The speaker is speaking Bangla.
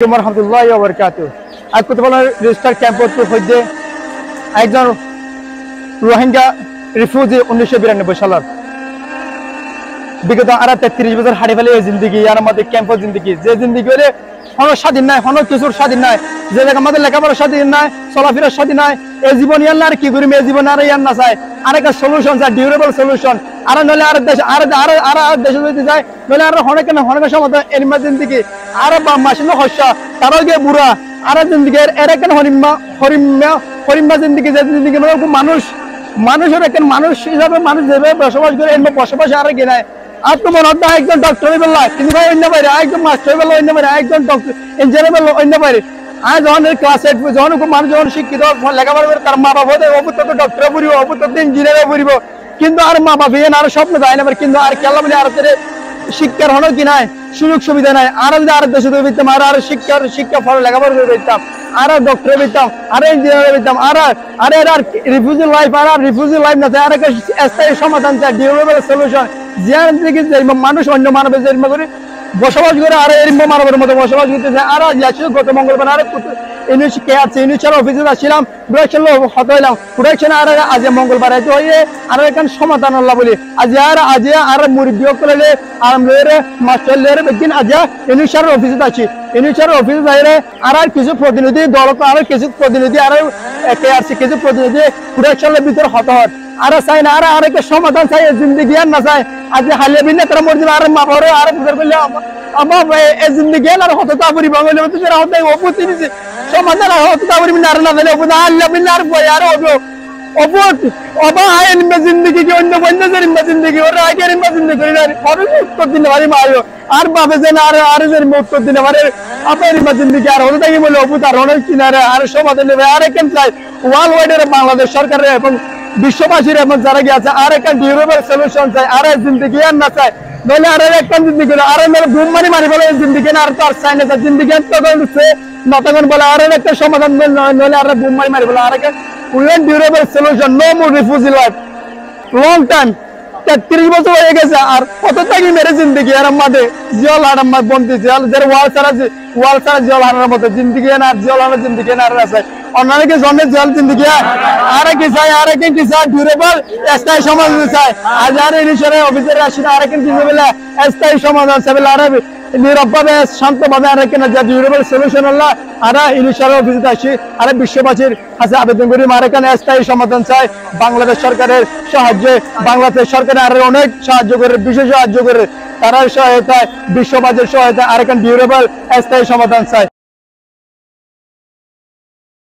রহমতুল্লাহি ওয়া বারাকাতুহু। আজ কুতুবুল্লাহ রেজিস্টার ক্যাম্পের মধ্যে একজন রোহিঙ্গা রিফিউজি 1992 সালের বিগত 33 বছর হারিয়ে ফেলে এই জিন্দগি আর আমাদের ক্যাম্পের জিন্দগি, যে জিন্দগি হলে কোনো স্বাধীন নাই, কোনো কিছুর স্বাধীন নাই, যে আমাদের লেখাপড়ার স্বাধীন নাই, চলাফেরার স্বাধীন নাই। এই জীবন ইয়ার আর কি করিম, এই জীবন আর ইয়ার না চাই আর একটা সলিউশন চাই, ডিউরেবল সলিউশন। আর নইলে আর দেশ আর দেশে যদি যায় নইলে আর অনেকের সমাধান এর জিন্দগি আর মাসিনো হস্য তারাও গিয়ে বুড়া আর জিন্দগি এর একটা হরিম্মা জিন্দগি, যে জিন্দগি মানুষের একটা মানুষ হিসাবে মানুষ যেভাবে বসবাস করে এর বসবাস আর কি নাই। আর তো মনে হয় একজন ডক্টর বেলা কিন্তু ভাই অন্য বাইরে, একজন মাস্টার বেলা অন্য বাইরে, একজন ডক্টর ইঞ্জিনিয়ার বেলা অন্য বাইরে। আর যখন ক্লাস 8 যখন মানুষ যখন শিক্ষিত লেখাপড়া করে তার মা বাবা অপুত্র ডক্টর পড়িব, অপুত্র ইঞ্জিনিয়ার পড়িব, কিন্তু আর মা বাবা আর স্বপ্ন যায় না, কিন্তু আর খেলা বলে আর শিক্ষার হলো কি নাই, সুযোগ সুবিধা নাই। আর যদি আর দেশে পেতাম আর শিক্ষা ফলে লেখাপড়া করে পেতাম, আর ডক্টর পেতাম, আর ইঞ্জিনিয়ার পেতাম, আর রিফিউজি লাইফ না চাই, আর একটা স্থায়ী সমাধান চাই, ডিউরেবল সলিউশন। যে মানুষ অন্য মানবের জন্ম করে বসবাস করে আর এর মানবের মতো বসবাস করতেছে। আর গত মঙ্গলবার আর ইউনিচার অফিসে আসছিলাম, প্রোডাকশন হত হইলাম, প্রোডাকশন আর আজ মঙ্গলবার হয়ে আর এখান সমাধান আল্লাহ বলি আজ আর মুরব্বী সকলে আরাম লয়ে মাস্টার লয়ে একদিন আজ ইউনিচার অফিসে আছি। ইউনিচার অফিসে যাইলে আর কিছু প্রতিনিধি দল, আর কিছু প্রতিনিধি আর কেআরসি কিছু প্রতিনিধি প্রোডাকশনের ভিতরে হত হয় আর চাই না, আর একটা সমাধান চাই, জিন্দগি আর না চাই। আজ হালিয়া বিনা তারা মরে যাবে আর মা বাবা আর বুঝার করলে আমার এই জিন্দগি আর হতো তা পরি বাংলা মতো যারা হতো অপতি দিছে সমাধান হতো তা পরি না আর না জানে অপতি হালিয়া বিনা আর বই আর হবে অপত অবা আইন মে জিন্দগি কি অন্য বন্ধ জরিম মে জিন্দগি ওর আগে রিম মে জিন্দগি করি না আর উত্তর দিনে বাড়ি মারো আর বাবে যে না আর যে উত্তর দিনে বাড়ি আপের মে জিন্দগি আর হতো তাই বলে অপত আর অনেক কিনারে আর সমাধান নেবে আর কেন চাই ওয়ার্ল্ড ওয়াইড বাংলাদেশ সরকারের এবং বিশ্ববাসীর এবং যারা গিয়েছে আর একটা ডিউরেবল সলিউশন চাই, আর জিন্দগি আর না চাই নইলে আর একটা জিন্দগি আর ঘুম মারি বলে জিন্দগি না আর তো আর চাই না জিন্দগি তখন বলে আর একটা সমাধান নইলে আর ঘুম মারি বলে আর একটা durable solution. No more refugee life long time 33 বছর হয়ে গেছে আর কত থাকি মেরে জিন্দগি আর আমাদের জল আর আমার বন্ধু জল যার ওয়াল ছাড়া জল হারার মতো জিন্দগি না, জল হারার জিন্দগি না আর আছে অন্যকে জন্মে জল জিন্দগি আর কি চাই ডিউরেবল স্থায়ী সমাধান চাই। আজ আর ইনিশিয়ালের অফিসার আসি না আর কিন্তু বলে স্থায়ী সমাধান চাই আর নীরবভাবে শান্তভাবে আর কেন যা ডিউরেবল সলিউশন আল্লাহ আর ইনিশিয়ালের অফিসে আসি আর বিশ্ববাসীর কাছে আবেদন করি আর এখানে স্থায়ী সমাধান চাই। বাংলাদেশ সরকারের সাহায্যে বাংলাদেশ সরকার আর অনেক সাহায্য করে, বিশেষ সাহায্য করে, তারা সহায়তায় বিশ্ববাসীর সহায়তায় আর এখানে ডিউরেবল স্থায়ী সমাধান চাই।